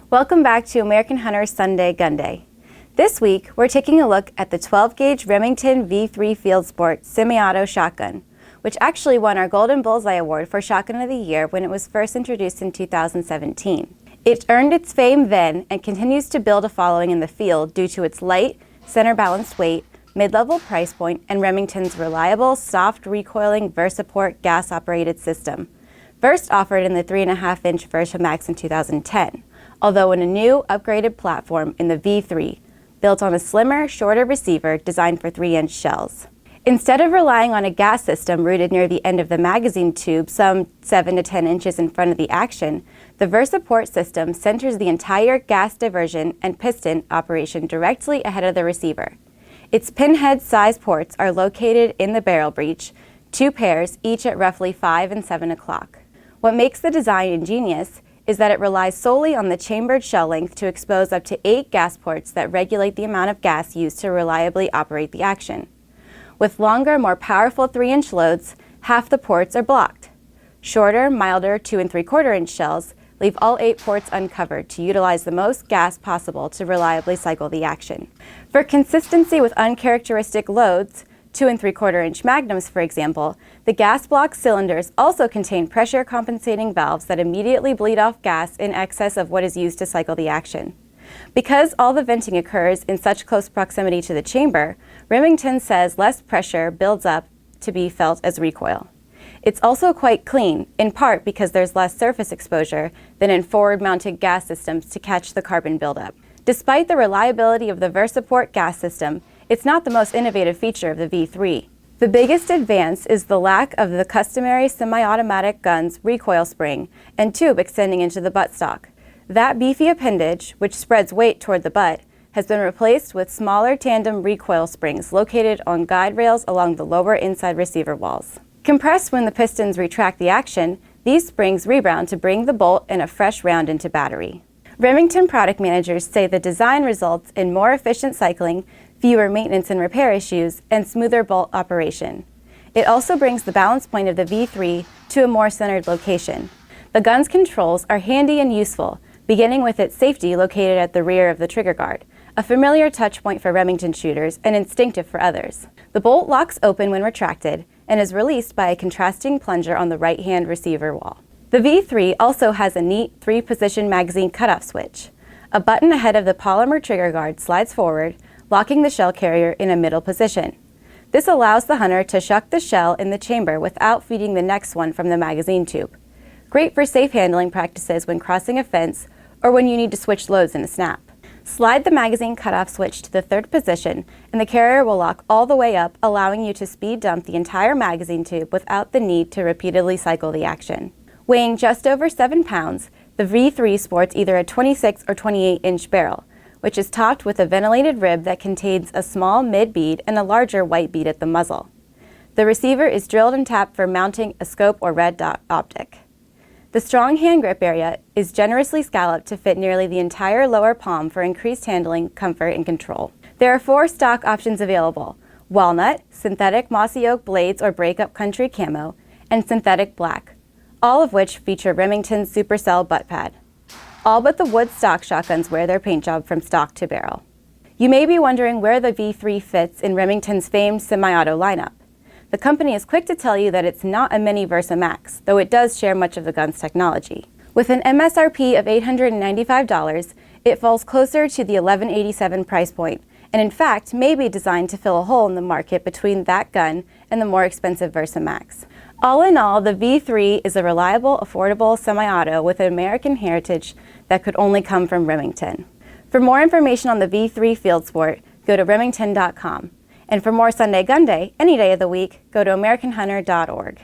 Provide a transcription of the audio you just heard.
Welcome back to American Hunter's Sunday Gunday. This week, we're taking a look at the 12-gauge Remington V3 Field Sport semi-auto shotgun, which actually won our Golden Bullseye Award for Shotgun of the Year when it was first introduced in 2017. It earned its fame then and continues to build a following in the field due to its light, center-balanced weight, mid-level price point, and Remington's reliable, soft recoiling VersaPort gas-operated system, first offered in the 3.5-inch VersaMax in 2010. Although in a new, upgraded platform in the V3, built on a slimmer, shorter receiver designed for 3-inch shells. Instead of relying on a gas system rooted near the end of the magazine tube, some 7 to 10 inches in front of the action, the VersaPort system centers the entire gas diversion and piston operation directly ahead of the receiver. Its pinhead size ports are located in the barrel breech, 2 pairs, each at roughly 5 and 7 o'clock. What makes the design ingenious is that it relies solely on the chambered shell length to expose up to 8 gas ports that regulate the amount of gas used to reliably operate the action. With longer, more powerful 3-inch loads, half the ports are blocked. Shorter, milder 2 3/4-inch shells leave all 8 ports uncovered to utilize the most gas possible to reliably cycle the action. For consistency with uncharacteristic loads, 2 3/4-inch magnums, for example, the gas block cylinders also contain pressure compensating valves that immediately bleed off gas in excess of what is used to cycle the action. Because all the venting occurs in such close proximity to the chamber, Remington says less pressure builds up to be felt as recoil. It's also quite clean, in part because there's less surface exposure than in forward-mounted gas systems to catch the carbon buildup. Despite the reliability of the VersaPort gas system, it's not the most innovative feature of the V3. The biggest advance is the lack of the customary semi-automatic gun's recoil spring and tube extending into the buttstock. That beefy appendage, which spreads weight toward the butt, has been replaced with smaller tandem recoil springs located on guide rails along the lower inside receiver walls. Compressed when the pistons retract the action, these springs rebound to bring the bolt and a fresh round into battery. Remington product managers say the design results in more efficient cycling, fewer maintenance and repair issues, and smoother bolt operation. It also brings the balance point of the V3 to a more centered location. The gun's controls are handy and useful, beginning with its safety located at the rear of the trigger guard, a familiar touch point for Remington shooters and instinctive for others. The bolt locks open when retracted and is released by a contrasting plunger on the right-hand receiver wall. The V3 also has a neat 3-position magazine cutoff switch. A button ahead of the polymer trigger guard slides forward, locking the shell carrier in a middle position. This allows the hunter to shuck the shell in the chamber without feeding the next one from the magazine tube. Great for safe handling practices when crossing a fence or when you need to switch loads in a snap. Slide the magazine cutoff switch to the 3rd position and the carrier will lock all the way up, allowing you to speed dump the entire magazine tube without the need to repeatedly cycle the action. Weighing just over 7 pounds, the V3 sports either a 26 or 28-inch barrel, which is topped with a ventilated rib that contains a small mid-bead and a larger white bead at the muzzle. The receiver is drilled and tapped for mounting a scope or red dot optic. The strong hand grip area is generously scalloped to fit nearly the entire lower palm for increased handling, comfort, and control. There are 4 stock options available: walnut, synthetic mossy oak blades or breakup country camo, and synthetic black, all of which feature Remington's Supercell butt pad. All but the wood stock shotguns wear their paint job from stock to barrel. You may be wondering where the V3 fits in Remington's famed semi-auto lineup. The company is quick to tell you that it's not a mini VersaMax, though it does share much of the gun's technology. With an MSRP of $895, it falls closer to the $1,187 price point, and in fact may be designed to fill a hole in the market between that gun and the more expensive VersaMax. All in all, the V3 is a reliable, affordable semi-auto with an American heritage that could only come from Remington. For more information on the V3 Field Sport, go to remington.com. And for more Sunday Gunday, any day of the week, go to americanhunter.org.